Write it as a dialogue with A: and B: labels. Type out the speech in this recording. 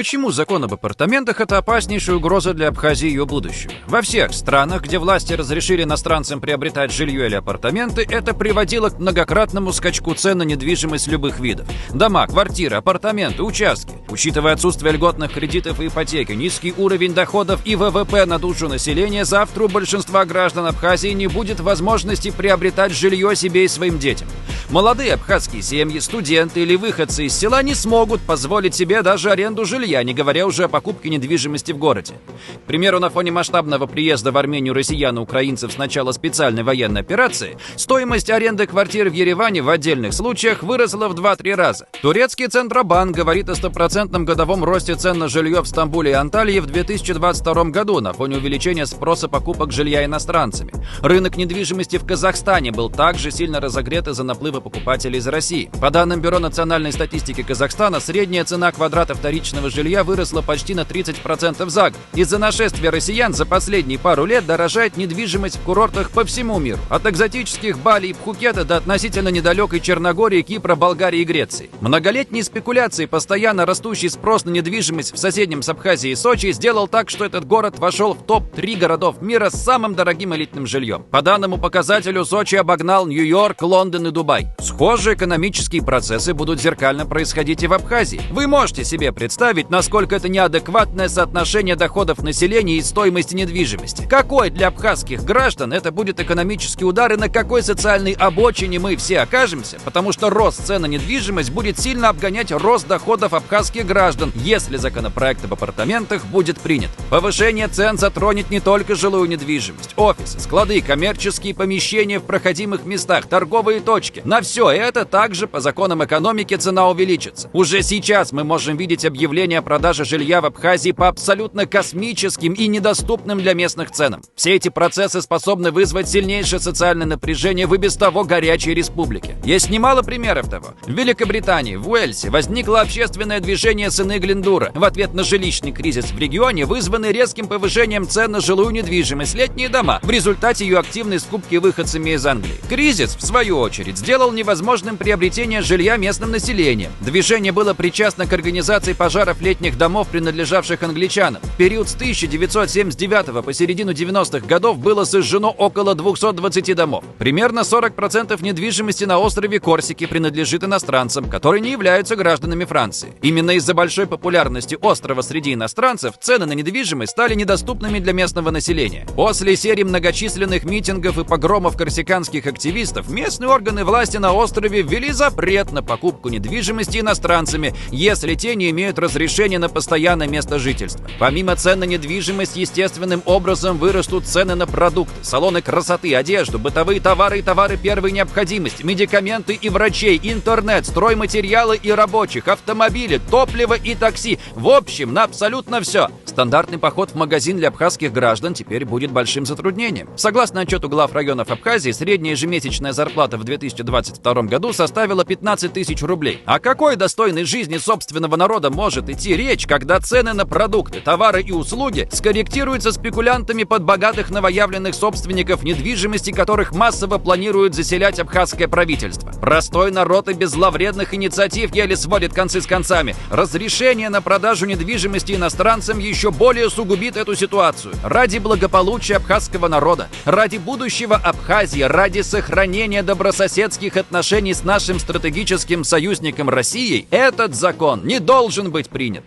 A: Почему закон об апартаментах – это опаснейшая угроза для Абхазии и ее будущего? Во всех странах, где власти разрешили иностранцам приобретать жилье или апартаменты, это приводило к многократному скачку цен на недвижимость любых видов. Дома, квартиры, апартаменты, участки. Учитывая отсутствие льготных кредитов и ипотеки, низкий уровень доходов и ВВП на душу населения, завтра у большинства граждан Абхазии не будет возможности приобретать жилье себе и своим детям. Молодые абхазские семьи, студенты или выходцы из села не смогут позволить себе даже аренду жилья, не говоря уже о покупке недвижимости в городе. К примеру, на фоне масштабного приезда в Армению россиян и украинцев с начала специальной военной операции, стоимость аренды квартир в Ереване в отдельных случаях выросла в 2-3 раза. Турецкий Центробанк говорит о 100% годовом росте цен на жилье в Стамбуле и Анталии в 2022 году на фоне увеличения спроса покупок жилья иностранцами. Рынок недвижимости в Казахстане был также сильно разогрет из-за наплыва покупателей из России. По данным Бюро национальной статистики Казахстана, средняя цена квадрата вторичного жилья выросла почти на 30% за год. Из-за нашествия россиян за последние пару лет дорожает недвижимость в курортах по всему миру. От экзотических Бали и Пхукета до относительно недалекой Черногории, Кипра, Болгарии и Греции. Многолетние спекуляции, постоянно растущий спрос на недвижимость в соседнем с Абхазией Сочи сделал так, что этот город вошел в топ-3 городов мира с самым дорогим элитным жильем. По данному показателю Сочи обогнал Нью-Йорк, Лондон и Дубай. Схожие экономические процессы будут зеркально происходить и в Абхазии. Вы можете себе представить, насколько это неадекватное соотношение доходов населения и стоимости недвижимости. Какой для абхазских граждан это будет экономический удар и на какой социальной обочине мы все окажемся, потому что рост цен на недвижимость будет сильно обгонять рост доходов абхазских граждан, если законопроект об апартаментах будет принят. Повышение цен затронет не только жилую недвижимость, офисы, склады, коммерческие помещения в проходимых местах, торговые точки. На все это также по законам экономики цена увеличится. Уже сейчас мы можем видеть объявления о продаже жилья в Абхазии по абсолютно космическим и недоступным для местных ценам. Все эти процессы способны вызвать сильнейшее социальное напряжение в и без того горячей республике. Есть немало примеров того. В Великобритании, в Уэльсе возникло общественное движение «Сыны Глендура» в ответ на жилищный кризис в регионе, вызванный резким повышением цен на жилую недвижимость, летние дома, в результате ее активной скупки выходцами из Англии. Кризис, в свою очередь, сделал невозможным приобретение жилья местным населением. Движение было причастно к организации пожаров летних домов, принадлежавших англичанам. В период с 1979 по середину 90-х годов было сожжено около 220 домов. Примерно 40% недвижимости на острове Корсики принадлежит иностранцам, которые не являются гражданами Франции. Именно из-за большой популярности острова среди иностранцев цены на недвижимость стали недоступными для местного населения. После серии многочисленных митингов и погромов корсиканских активистов местные органы власти на острове ввели запрет на покупку недвижимости иностранцами, если те не имеют разрешения на постоянное место жительства. Помимо цен на недвижимость, естественным образом вырастут цены на продукты, салоны красоты, одежду, бытовые товары и товары первой необходимости, медикаменты и врачей, интернет, стройматериалы и рабочих, автомобили, топливо и такси. В общем, на абсолютно все. Стандартный поход в магазин для абхазских граждан теперь будет большим затруднением. Согласно отчету глав районов Абхазии, средняя ежемесячная зарплата в 2022 году составила 15 тысяч рублей. О какой достойной жизни собственного народа может идти речь, когда цены на продукты, товары и услуги скорректируются спекулянтами под богатых новоявленных собственников недвижимости, которых массово планируют заселять абхазское правительство? Простой народ и без зловредных инициатив еле сводит концы с концами. Разрешение на продажу недвижимости иностранцам еще более усугубит эту ситуацию. Ради благополучия абхазского народа, ради будущего Абхазии, ради сохранения добрососедских отношений с нашим стратегическим союзником Россией, этот закон не должен быть принят.